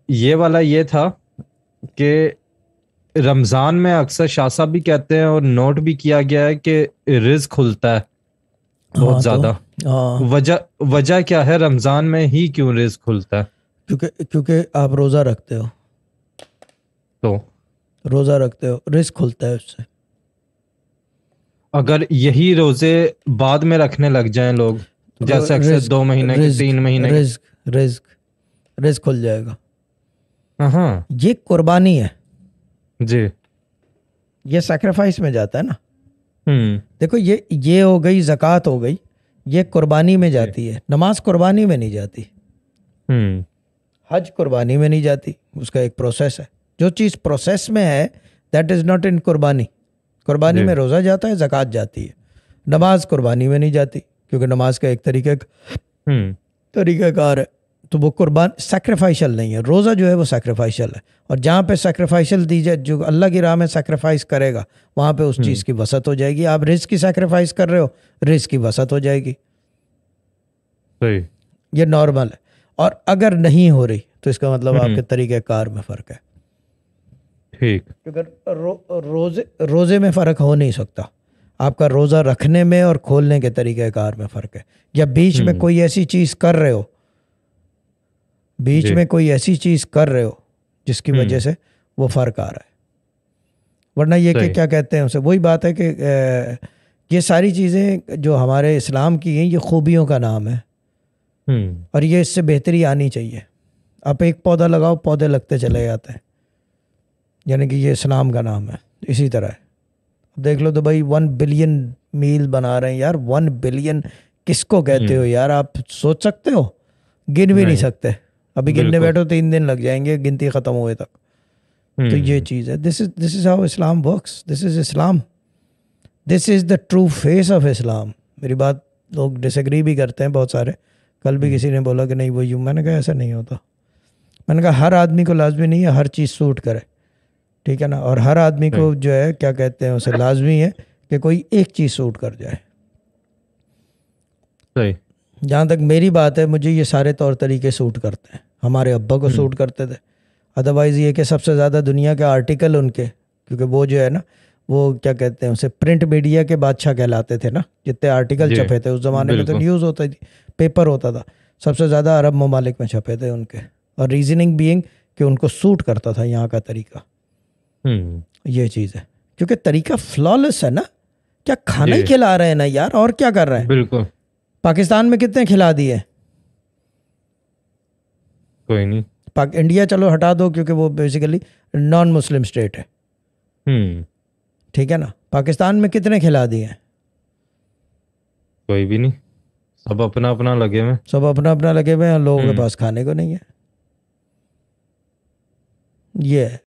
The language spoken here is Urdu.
یہ والا یہ تھا کہ رمضان میں اکثر شاہ صاحب بھی کہتے ہیں اور نوٹ بھی کیا گیا ہے کہ رزق کھلتا ہے بہت زیادہ. وجہ کیا ہے رمضان میں ہی کیوں رزق کھلتا ہے؟ کیونکہ آپ روزہ رکھتے ہو، تو رزق کھلتا ہے اس سے. اگر یہی روزے بعد میں رکھنے لگ جائیں لوگ، جیسے اکثر 2 مہینے کے 3 مہینے رزق کھل جائے گا. ہاں یہ قربانی ہے جی، یہ سیکریفائس میں جاتا ہے نا. دیکھو یہ ہو گئی، زکوٰۃ ہو گئی، یہ قربانی میں جاتی ہے. نماز قربانی میں نہیں جاتی، حج قربانی میں نہیں جاتی، اس کا ایک پروسیس ہے. جو چیز پروسیس میں ہے دیٹ از ناٹ ان قربانی. قربانی میں روزہ جاتا ہے، زکوٰۃ جاتی ہے. نماز قربانی میں نہیں جاتی کیونکہ نماز کا ایک طریقہ کار ہے، تو وہ قربان سیکریفائشل نہیں ہے. روزہ جو ہے وہ سیکریفائشل ہے، اور جہاں پہ سیکریفائشل دی جائے، جو اللہ کی راہ میں سیکریفائس کرے گا وہاں پہ اس چیز کی وسعت ہو جائے گی. آپ رزق کی سیکریفائس کر رہے ہو، رزق کی وسعت ہو جائے گی. یہ نارمل ہے. اور اگر نہیں ہو رہی تو اس کا مطلب آپ کے طریقہ کار میں فرق ہے. کیونکہ روزے میں فرق ہو نہیں سکتا. آپ کا روزہ رکھنے میں اور کھولنے کے طریقہ کار میں فرق ہے. یا بیچ میں کوئی ایسی چیز کر رہے ہو، کر رہے ہو جس کی وجہ سے وہ فرق آ رہا ہے. ورنہ یہ کہ کیا کہتے ہیں اسے، وہی بات ہے کہ یہ ساری چیزیں جو ہمارے اسلام کی ہیں یہ خوبیوں کا نام ہے، اور یہ اس سے بہتری آنی چاہیے. آپ ایک پودا لگاؤ، پودے لگتے چلے جاتے ہیں، یعنی کہ یہ اسلام کا نام ہے. اسی طرح ہے، دیکھ لو تو بھائی 1 بلین میل بنا رہے ہیں یار. 1 بلین کس کو کہتے ہو یار؟ آپ سوچ سکتے ہو؟ گن بھی نہیں سکتے. ابھی گننے بیٹھو 3 دن لگ جائیں گے گنتی ختم ہوئے تک. تو یہ چیز ہے. This is how Islam works. This is Islam. This is the true face of Islam. میری بات لوگ ڈس ایگری بھی کرتے ہیں بہت سارے. کل بھی کسی نے بولا کہ نہیں وہ یوں. میں نے کہا ایسا نہیں ہوتا. میں نے کہا ہر آدمی کو لازمی نہیں ہے ہر چیز سوٹ کرے، ٹھیک ہے نا. اور ہر آدمی کو جو ہے کیا کہتے ہیں اسے لازمی ہے کہ کوئی ایک چیز سوٹ کر جائے. جہاں تک میری بات ہے، مجھے یہ سارے طور طریقے سوٹ کرتے ہیں. ہمارے ابا کو سوٹ کرتے تھے. ادروائز یہ کہ سب سے زیادہ دنیا کے آرٹیکل ان کے، کیونکہ وہ جو ہے نا وہ کیا کہتے ہیں اسے پرنٹ میڈیا کے بادشاہ کہلاتے تھے نا. جتنے آرٹیکل چھپے تھے اس زمانے میں تو نیوز ہوتا تھی، پیپر ہوتا تھا. سب سے زیادہ عرب ممالک میں چھپے تھے ان کے. اور ریزننگ بینگ کہ ان کو سوٹ کرتا تھا یہاں کا طریقہ. یہ چیز ہے کیونکہ طریقہ فلالیس ہے نا. کیا کھانا ہی کھلا رہے ہیں نا یار، اور کیا کر رہے ہیں؟ بالکل. پاکستان میں کتنے کھلا دیے؟ کوئی نہیں. انڈیا چلو ہٹا دو کیونکہ وہ بیسیکلی نان مسلم اسٹیٹ ہے، ٹھیک ہے نا. پاکستان میں کتنے کھلا دیے ہیں؟ کوئی بھی نہیں. سب اپنا اپنا لگے ہوئے ہیں. لوگوں کے پاس کھانے کو نہیں ہے. یہ ہے.